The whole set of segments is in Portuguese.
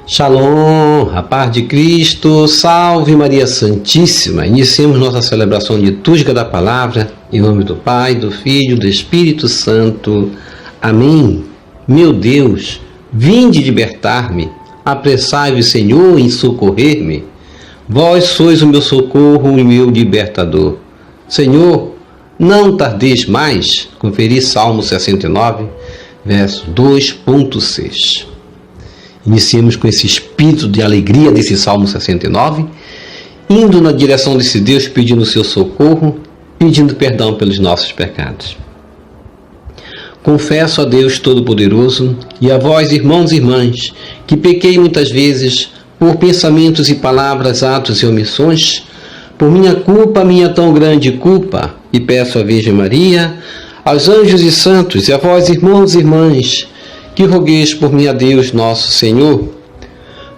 Shalom, a paz de Cristo, salve Maria Santíssima. Iniciemos nossa celebração litúrgica da palavra, em nome do Pai, do Filho e do Espírito Santo. Amém. Meu Deus, vinde libertar-me, apressai-vos, Senhor, em socorrer-me. Vós sois o meu socorro e meu libertador. Senhor, não tardeis mais. Conferi Salmo 69, verso 2.6. Iniciemos com esse espírito de alegria desse Salmo 69, indo na direção desse Deus, pedindo o seu socorro, pedindo perdão pelos nossos pecados. Confesso a Deus Todo-Poderoso e a vós, irmãos e irmãs, que pequei muitas vezes por pensamentos e palavras, atos e omissões, por minha culpa, minha tão grande culpa, e peço à Virgem Maria, aos anjos e santos e a vós, irmãos e irmãs, que rogueis por mim a Deus nosso Senhor.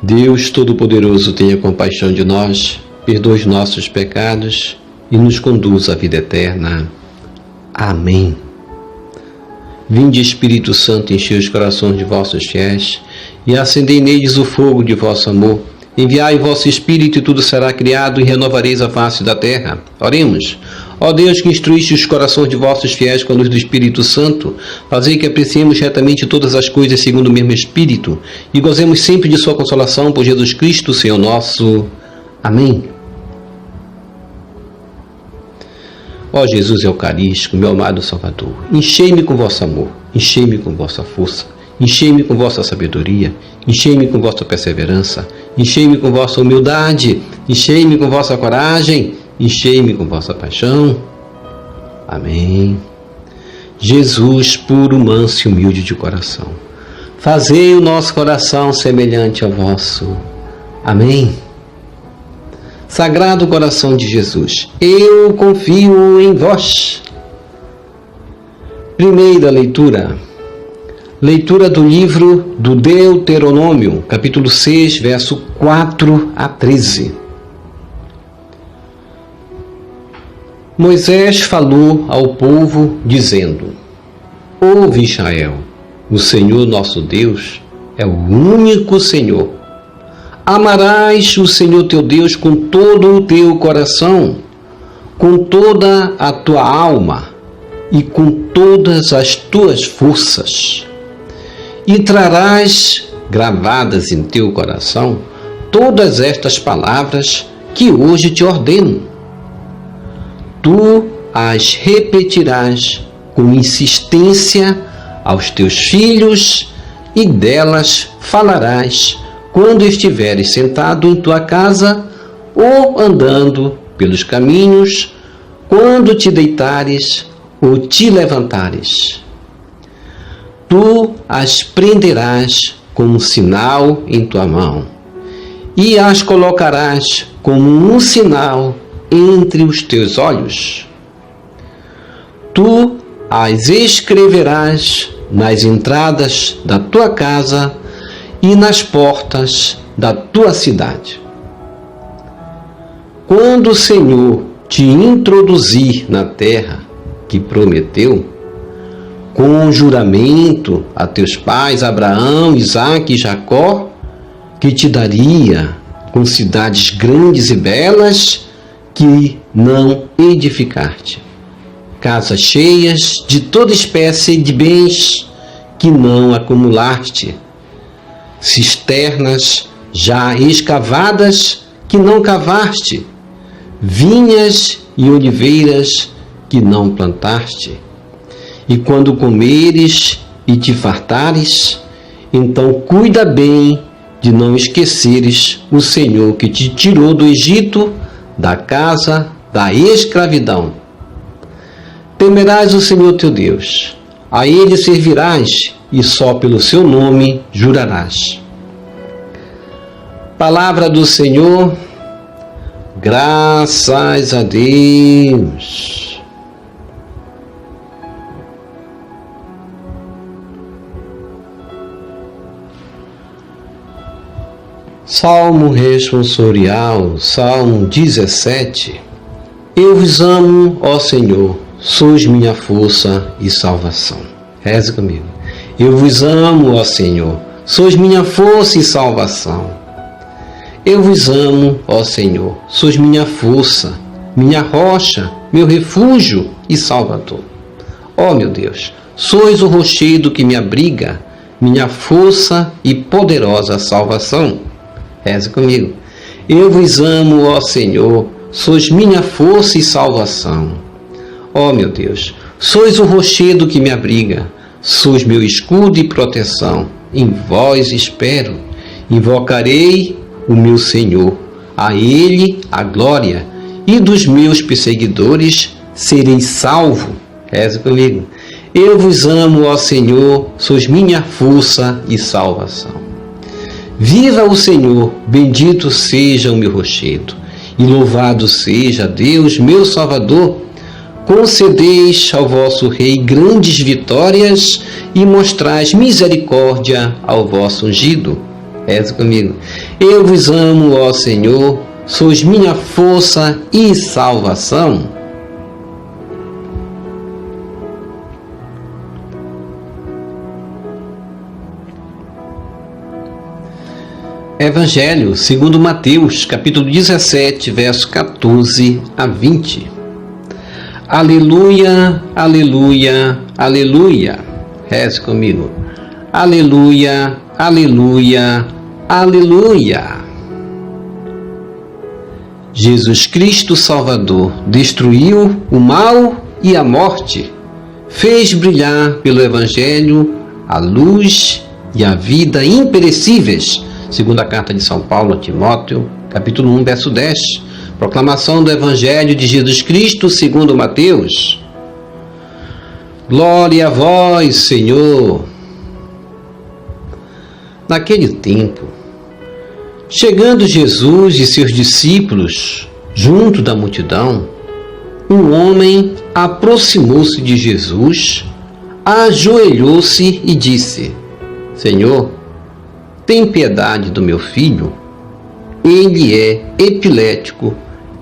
Deus Todo-Poderoso, tenha compaixão de nós, perdoe os nossos pecados e nos conduz à vida eterna. Amém. Vinde, Espírito Santo, enchei os corações de vossos fiéis e acendei neles o fogo de vosso amor. Enviai o vosso Espírito e tudo será criado e renovareis a face da terra. Oremos. Ó Deus, que instruíste os corações de vossos fiéis com a luz do Espírito Santo, fazei que apreciemos retamente todas as coisas segundo o mesmo Espírito e gozemos sempre de sua consolação por Jesus Cristo, Senhor nosso. Amém. Ó Jesus Eucarístico, meu amado Salvador, enchei-me com vosso amor, enchei-me com vossa força, enchei-me com vossa sabedoria, enchei-me com vossa perseverança, enchei-me com vossa humildade, enchei-me com vossa coragem, enchei-me com vossa paixão. Amém. Jesus, puro, manso e humilde de coração, fazei o nosso coração semelhante ao vosso. Amém. Sagrado coração de Jesus, eu confio em vós. Primeira leitura. Leitura do livro do Deuteronômio, capítulo 6, verso 4 a 13. Moisés falou ao povo, dizendo: Ouve, Israel, o Senhor nosso Deus é o único Senhor. Amarás o Senhor teu Deus com todo o teu coração, com toda a tua alma e com todas as tuas forças. E trarás gravadas em teu coração todas estas palavras que hoje te ordeno. Tu as repetirás com insistência aos teus filhos e delas falarás quando estiveres sentado em tua casa ou andando pelos caminhos, quando te deitares ou te levantares. Tu as prenderás como um sinal em tua mão e as colocarás como um sinal entre os teus olhos. Tu as escreverás nas entradas da tua casa e nas portas da tua cidade. Quando o Senhor te introduzir na terra que prometeu, com juramento a teus pais Abraão, Isaque e Jacó, que te daria com cidades grandes e belas que não edificar-te, casas cheias de toda espécie de bens que não acumulaste, cisternas já escavadas que não cavaste, vinhas e oliveiras que não plantaste. E quando comeres e te fartares, então cuida bem de não esqueceres o Senhor que te tirou do Egito, da casa da escravidão. Temerás o Senhor teu Deus, a Ele servirás e só pelo seu nome jurarás. Palavra do Senhor, graças a Deus. Salmo responsorial, Salmo 17. Eu vos amo, ó Senhor, sois minha força e salvação. Reze comigo. Eu vos amo, ó Senhor, sois minha força e salvação. Eu vos amo, ó Senhor, sois minha força, minha rocha, meu refúgio e salvador. Ó meu Deus, sois o rochedo que me abriga, minha força e poderosa salvação. Reze comigo. Eu vos amo, ó Senhor, sois minha força e salvação. Ó meu Deus, sois o rochedo que me abriga, sois meu escudo e proteção. Em vós espero, invocarei o meu Senhor, a Ele a glória, e dos meus perseguidores serei salvo. Reze comigo. Eu vos amo, ó Senhor, sois minha força e salvação. Viva o Senhor, bendito seja o meu rochedo, e louvado seja Deus, meu Salvador. Concedeis ao vosso Rei grandes vitórias e mostrais misericórdia ao vosso ungido. Reze comigo. Eu vos amo, ó Senhor, sois minha força e salvação. Evangelho segundo Mateus, capítulo 17, verso 14 a 20. Aleluia, aleluia, aleluia. Reze comigo. Aleluia, aleluia, aleluia. Jesus Cristo Salvador destruiu o mal e a morte, fez brilhar pelo Evangelho a luz e a vida imperecíveis. Segunda carta de São Paulo a Timóteo, capítulo 1, verso 10. Proclamação do Evangelho de Jesus Cristo segundo Mateus. Glória a vós, Senhor. Naquele tempo, chegando Jesus e seus discípulos junto da multidão, um homem aproximou-se de Jesus, ajoelhou-se e disse: Senhor, tem piedade do meu filho? Ele é epilético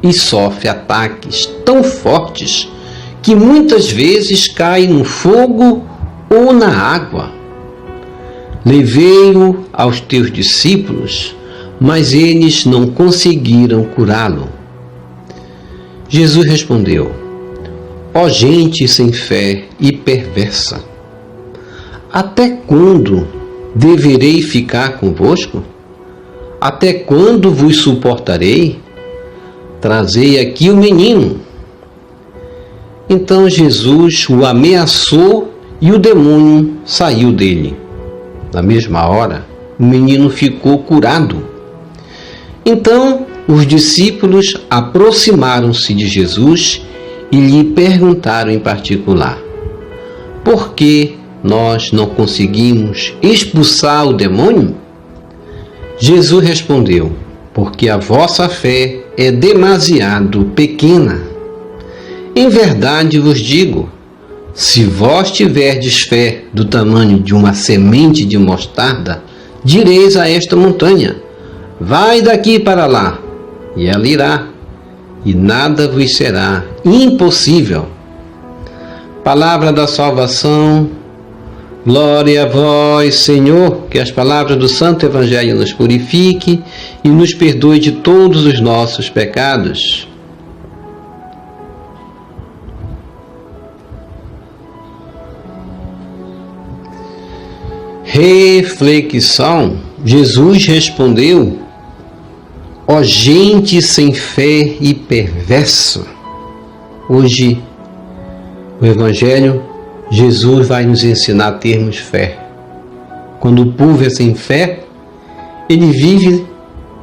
e sofre ataques tão fortes que muitas vezes cai no fogo ou na água. Levei-o aos teus discípulos, mas eles não conseguiram curá-lo. Jesus respondeu: Ó gente sem fé e perversa, até quando deverei ficar convosco? Até quando vos suportarei? Trazei aqui o menino. Então Jesus o ameaçou e o demônio saiu dele. Na mesma hora, o menino ficou curado. Então os discípulos aproximaram-se de Jesus e lhe perguntaram em particular: por que nós não conseguimos expulsar o demônio? Jesus respondeu: porque a vossa fé é demasiado pequena. Em verdade vos digo, se vós tiverdes fé do tamanho de uma semente de mostarda, direis a esta montanha: vai daqui para lá, e ela irá, e nada vos será impossível. Palavra da salvação. Glória a vós, Senhor, que as palavras do Santo Evangelho nos purifique e nos perdoe de todos os nossos pecados. Reflexão. Jesus respondeu: ó gente sem fé e perversa. Hoje, o Evangelho, Jesus vai nos ensinar a termos fé. Quando o povo é sem fé, ele vive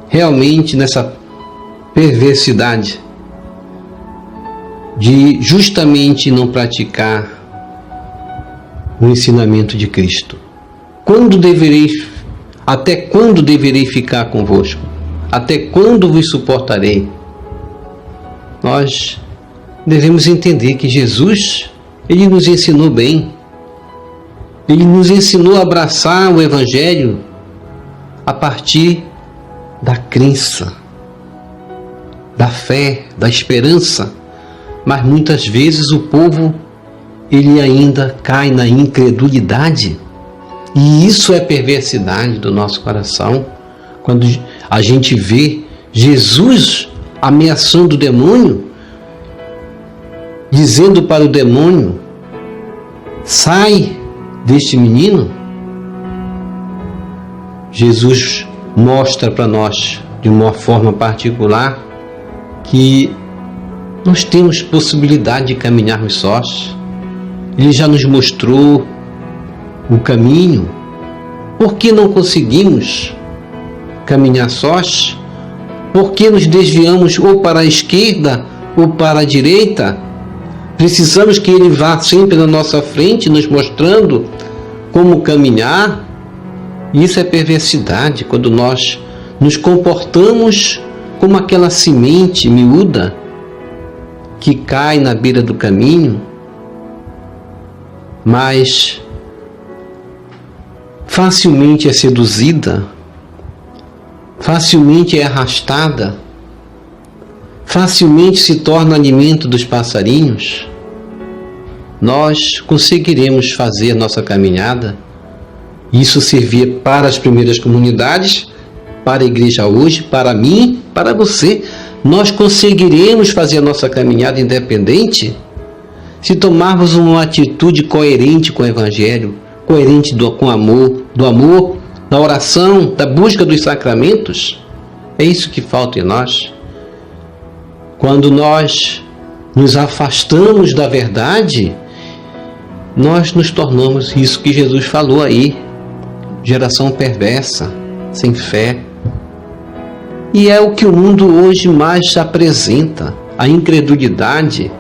realmente nessa perversidade de justamente não praticar o ensinamento de Cristo. Até quando deverei ficar convosco? Até quando vos suportarei? Nós devemos entender que Jesus, Ele nos ensinou bem. Ele nos ensinou a abraçar o Evangelho a partir da crença, da fé, da esperança. Mas muitas vezes o povo, ele ainda cai na incredulidade. E isso é perversidade do nosso coração. Quando a gente vê Jesus ameaçando o demônio, dizendo para o demônio: sai deste menino. Jesus mostra para nós, de uma forma particular, que nós temos possibilidade de caminharmos sós. Ele já nos mostrou o caminho. Por que não conseguimos caminhar sós? Por que nos desviamos ou para a esquerda ou para a direita? Precisamos que Ele vá sempre na nossa frente, nos mostrando como caminhar. Isso é perversidade, quando nós nos comportamos como aquela semente miúda que cai na beira do caminho, mas facilmente é seduzida, facilmente é arrastada, facilmente se torna alimento dos passarinhos. Nós conseguiremos fazer a nossa caminhada. Isso servia para as primeiras comunidades, para a igreja hoje, para mim, para você. Nós conseguiremos fazer a nossa caminhada independente se tomarmos uma atitude coerente com o Evangelho, coerente com o amor, do amor, da oração, da busca dos sacramentos. É isso que falta em nós. Quando nós nos afastamos da verdade, nós nos tornamos isso que Jesus falou aí, geração perversa, sem fé. E é o que o mundo hoje mais apresenta, a incredulidade,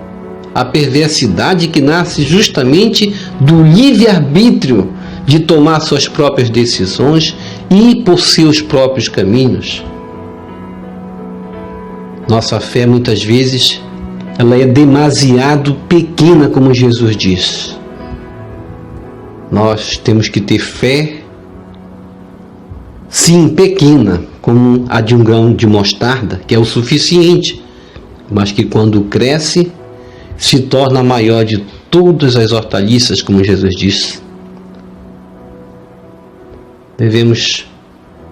a perversidade que nasce justamente do livre-arbítrio de tomar suas próprias decisões e ir por seus próprios caminhos. Nossa fé, muitas vezes, ela é demasiado pequena, como Jesus diz. Nós temos que ter fé, sim, pequena, como a de um grão de mostarda, que é o suficiente, mas que quando cresce, se torna a maior de todas as hortaliças, como Jesus disse. Devemos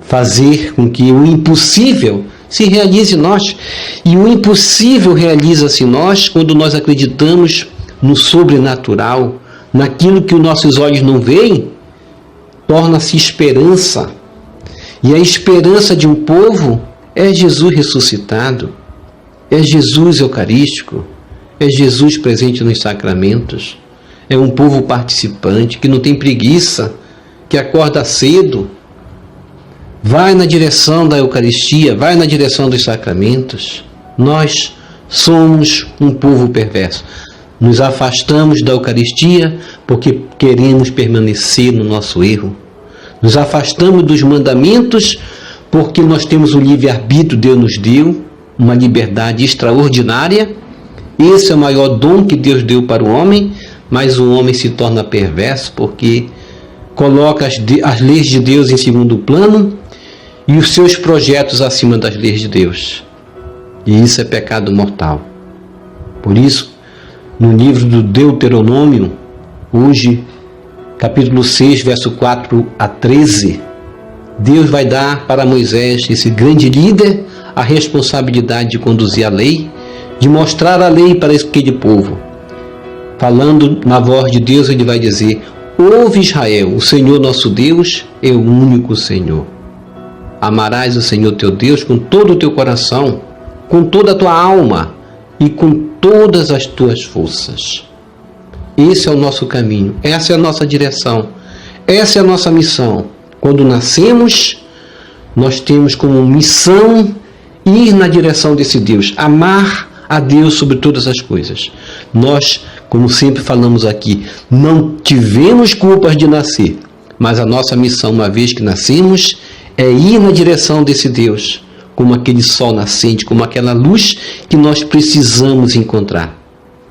fazer com que o impossível se realize em nós. E o impossível realiza-se em nós quando nós acreditamos no sobrenatural, naquilo que os nossos olhos não veem, torna-se esperança. E a esperança de um povo é Jesus ressuscitado, é Jesus eucarístico, é Jesus presente nos sacramentos, é um povo participante que não tem preguiça, que acorda cedo, vai na direção da Eucaristia, vai na direção dos sacramentos. Nós somos um povo perverso. Nos afastamos da Eucaristia porque queremos permanecer no nosso erro. Nos afastamos dos mandamentos porque nós temos o livre-arbítrio, Deus nos deu, uma liberdade extraordinária. Esse é o maior dom que Deus deu para o homem, mas o homem se torna perverso porque coloca as leis de Deus em segundo plano e os seus projetos acima das leis de Deus. E isso é pecado mortal. Por isso, no livro do Deuteronômio, hoje, capítulo 6, verso 4 a 13, Deus vai dar para Moisés, esse grande líder, a responsabilidade de conduzir a lei, de mostrar a lei para aquele povo. Falando na voz de Deus, ele vai dizer: ouve Israel, o Senhor nosso Deus é o único Senhor. Amarás o Senhor teu Deus com todo o teu coração, com toda a tua alma e com todas as tuas forças. Esse é o nosso caminho, essa é a nossa direção, essa é a nossa missão. Quando nascemos, nós temos como missão ir na direção desse Deus, amar a Deus sobre todas as coisas. Nós, como sempre falamos aqui, não tivemos culpas de nascer, mas a nossa missão, uma vez que nascemos, é ir na direção desse Deus, como aquele sol nascente, como aquela luz que nós precisamos encontrar.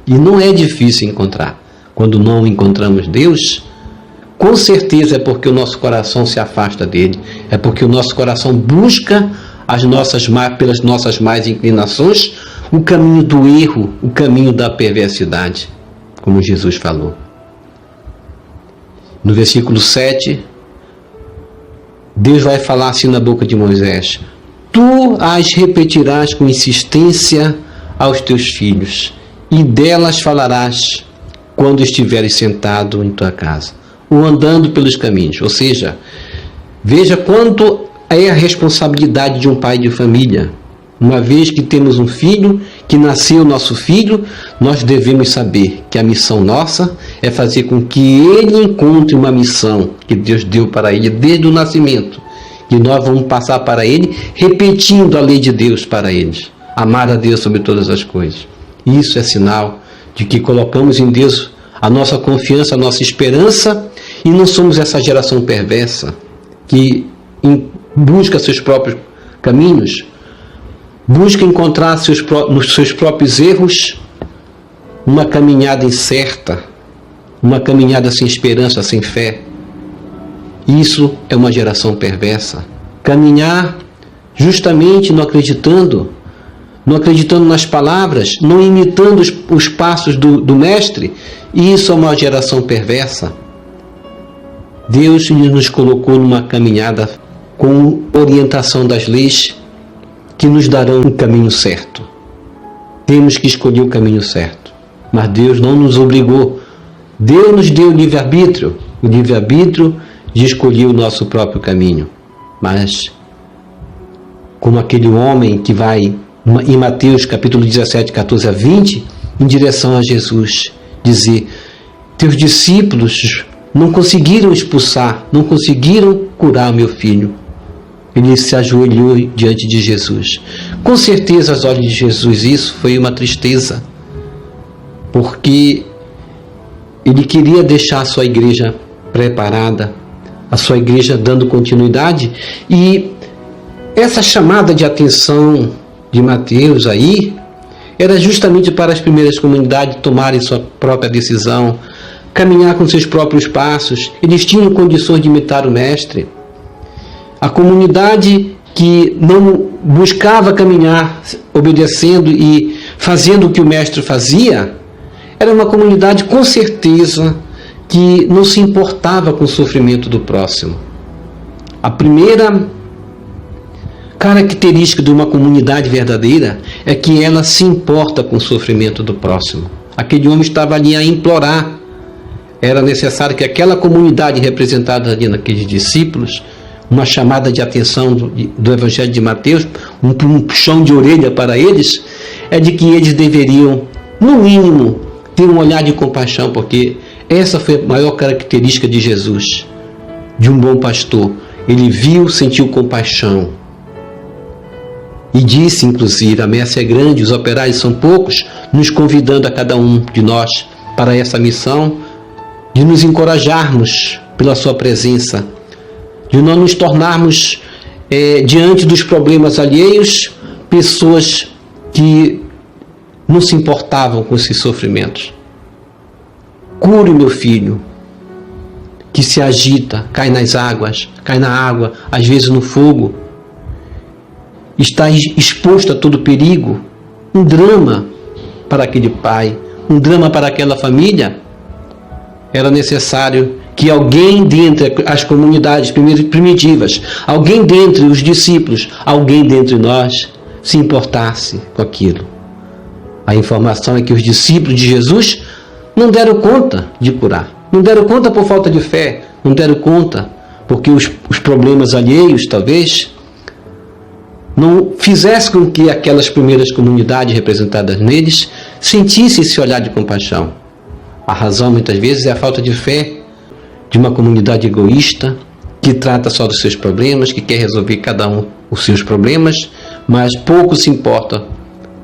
E não é difícil encontrar. Quando não encontramos Deus, com certeza é porque o nosso coração se afasta dele, é porque o nosso coração busca pelas nossas más inclinações, o caminho do erro, o caminho da perversidade, como Jesus falou. No versículo 7, Deus vai falar assim na boca de Moisés: tu as repetirás com insistência aos teus filhos, e delas falarás quando estiveres sentado em tua casa, ou andando pelos caminhos. Ou seja, veja quanto é a responsabilidade de um pai de família. Uma vez que temos um filho, que nasceu nosso filho, nós devemos saber que a missão nossa é fazer com que ele encontre uma missão que Deus deu para ele desde o nascimento, que nós vamos passar para ele, repetindo a lei de Deus para eles: amar a Deus sobre todas as coisas. Isso é sinal de que colocamos em Deus a nossa confiança, a nossa esperança, e não somos essa geração perversa que busca seus próprios caminhos, busca encontrar nos seus próprios erros uma caminhada incerta, uma caminhada sem esperança, sem fé. Isso é uma geração perversa. Caminhar justamente não acreditando nas palavras, não imitando os passos do mestre, isso é uma geração perversa. Deus nos colocou numa caminhada com orientação das leis que nos darão o caminho certo. Temos que escolher o caminho certo. Mas Deus não nos obrigou. Deus nos deu o livre-arbítrio de escolher o nosso próprio caminho. Mas, como aquele homem que vai em Mateus capítulo 17, 14 a 20, em direção a Jesus, dizer: teus discípulos não conseguiram expulsar, não conseguiram curar o meu filho. Ele se ajoelhou diante de Jesus. Com certeza, aos olhos de Jesus, isso foi uma tristeza, porque ele queria deixar a sua igreja preparada, a sua igreja dando continuidade, e essa chamada de atenção de Mateus aí era justamente para as primeiras comunidades tomarem sua própria decisão, caminhar com seus próprios passos. Eles tinham condições de imitar o mestre. A comunidade que não buscava caminhar obedecendo e fazendo o que o mestre fazia, era uma comunidade com certeza que não se importava com o sofrimento do próximo. A primeira característica de uma comunidade verdadeira é que ela se importa com o sofrimento do próximo. Aquele homem estava ali a implorar. Era necessário que aquela comunidade representada ali naqueles discípulos, uma chamada de atenção do Evangelho de Mateus, um puxão de orelha para eles, é de que eles deveriam, no mínimo, ter um olhar de compaixão, porque essa foi a maior característica de Jesus, de um bom pastor. Ele viu, sentiu compaixão. E disse, inclusive: a messe é grande, os operários são poucos, nos convidando a cada um de nós para essa missão, de nos encorajarmos pela sua presença, de não nos tornarmos, diante dos problemas alheios, pessoas que não se importavam com esses sofrimentos. Cure meu filho, que se agita, cai nas águas, cai na água, às vezes no fogo, está exposto a todo perigo. Um drama para aquele pai, um drama para aquela família. Era necessário que alguém dentre as comunidades primitivas, alguém dentre os discípulos, alguém dentre nós, se importasse com aquilo. A informação é que os discípulos de Jesus não deram conta de curar, não deram conta por falta de fé, não deram conta porque os problemas alheios, talvez, não fizessem com que aquelas primeiras comunidades representadas neles sentissem esse olhar de compaixão. A razão, muitas vezes, é a falta de fé de uma comunidade egoísta, que trata só dos seus problemas, que quer resolver cada um os seus problemas, mas pouco se importa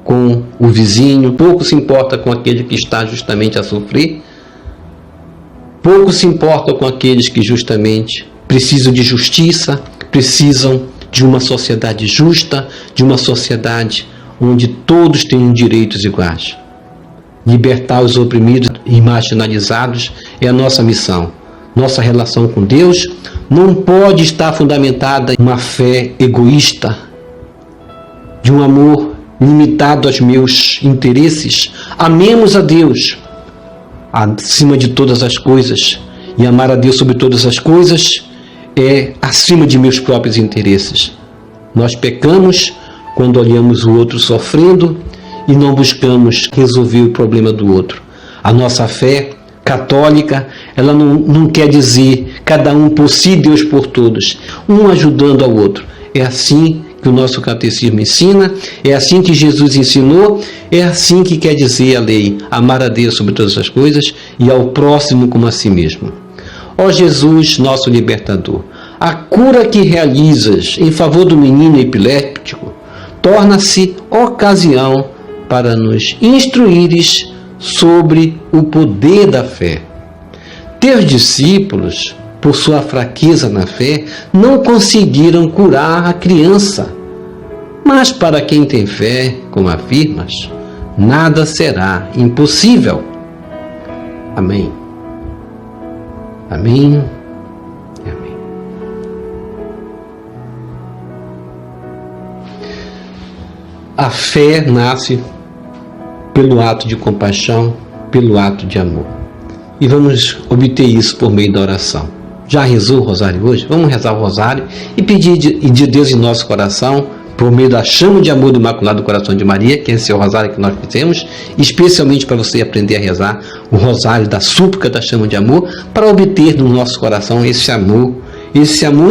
com o vizinho, pouco se importa com aquele que está justamente a sofrer, pouco se importa com aqueles que justamente precisam de justiça, precisam de uma sociedade justa, de uma sociedade onde todos tenham direitos iguais. Libertar os oprimidos e marginalizados é a nossa missão. Nossa relação com Deus não pode estar fundamentada em uma fé egoísta, de um amor limitado aos meus interesses. Amemos a Deus acima de todas as coisas, e amar a Deus sobre todas as coisas é acima de meus próprios interesses. Nós pecamos quando olhamos o outro sofrendo e não buscamos resolver o problema do outro. A nossa fé católica, ela não quer dizer cada um por si, Deus por todos, um ajudando ao outro. É assim que o nosso catecismo ensina, é assim que Jesus ensinou, é assim que quer dizer a lei: amar a Deus sobre todas as coisas e ao próximo como a si mesmo. Ó Jesus, nosso libertador, a cura que realizas em favor do menino epiléptico torna-se ocasião para nos instruires sobre o poder da fé. Teus discípulos, por sua fraqueza na fé, não conseguiram curar a criança. Mas para quem tem fé, como afirmas, nada será impossível. Amém. Amém. Amém. A fé nasce pelo ato de compaixão, pelo ato de amor. E vamos obter isso por meio da oração. Já rezou o rosário hoje? Vamos rezar o rosário e pedir de Deus em nosso coração, por meio da chama de amor do Imaculado Coração de Maria, que é esse rosário que nós fizemos, especialmente para você aprender a rezar o rosário da súplica da chama de amor, para obter no nosso coração esse amor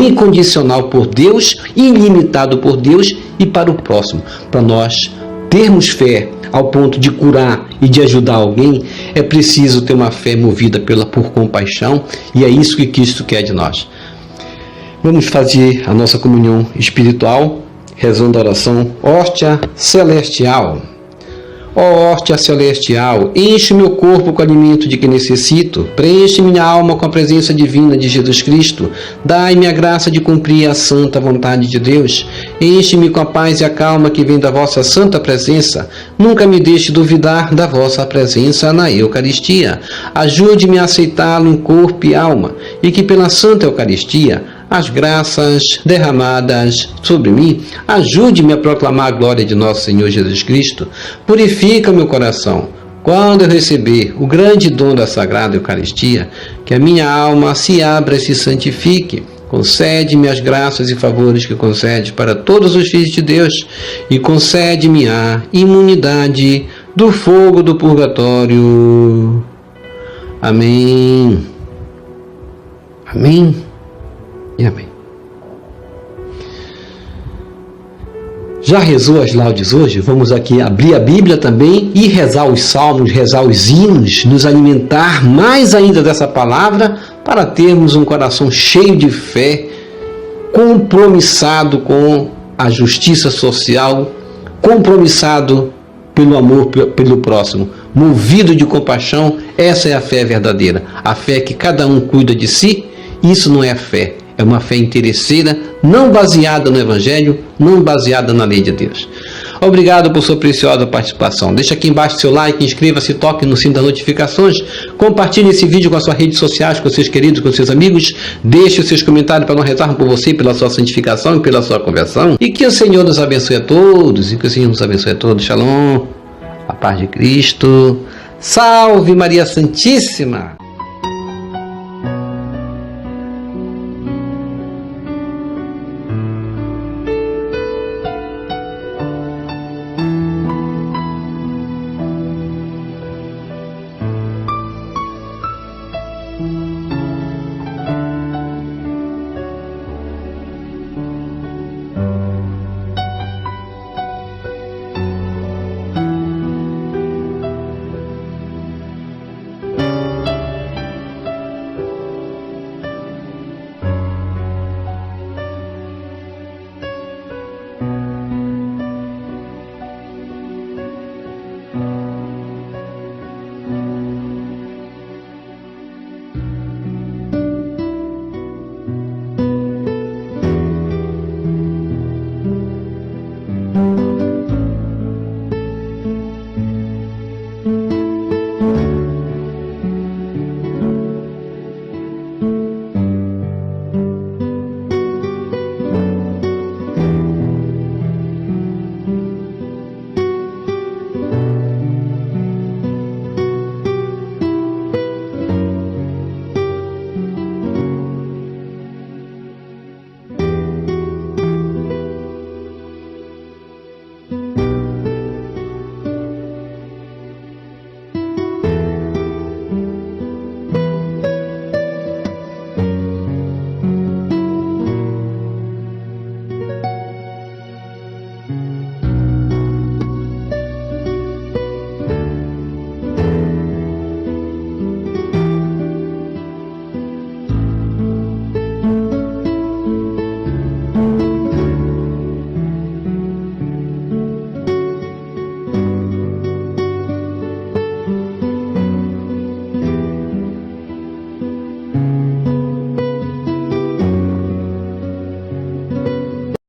incondicional por Deus, ilimitado por Deus e para o próximo, para nós termos fé ao ponto de curar e de ajudar alguém. É preciso ter uma fé movida por compaixão, e é isso que Cristo quer de nós. Vamos fazer a nossa comunhão espiritual, rezando a oração Hóstia Celestial. Ó hóstia celestial, enche meu corpo com o alimento de que necessito, preenche minha alma com a presença divina de Jesus Cristo, dai-me a graça de cumprir a santa vontade de Deus, enche-me com a paz e a calma que vem da vossa santa presença, nunca me deixe duvidar da vossa presença na Eucaristia, ajude-me a aceitá-lo em corpo e alma, e que pela santa Eucaristia as graças derramadas sobre mim, ajude-me a proclamar a glória de nosso Senhor Jesus Cristo. Purifica meu coração. Quando eu receber o grande dom da Sagrada Eucaristia, que a minha alma se abra e se santifique. Concede-me as graças e favores que concedes para todos os filhos de Deus e concede-me a imunidade do fogo do purgatório. Amém. Amém. E amém. Já rezou as laudes hoje? Vamos aqui abrir a Bíblia também e rezar os salmos, rezar os hinos, nos alimentar mais ainda dessa palavra para termos um coração cheio de fé, compromissado com a justiça social, compromissado pelo amor pelo próximo, movido de compaixão. Essa é a fé verdadeira, a fé que cada um cuida de si. Isso não é fé. É uma fé interesseira, não baseada no Evangelho, não baseada na lei de Deus. Obrigado por sua preciosa participação. Deixa aqui embaixo seu like, inscreva-se, toque no sino das notificações, compartilhe esse vídeo com as suas redes sociais, com seus queridos, com seus amigos, deixe os seus comentários para nós rezarmos por você, pela sua santificação e pela sua conversão. E que o Senhor nos abençoe a todos, Shalom, a paz de Cristo. Salve Maria Santíssima!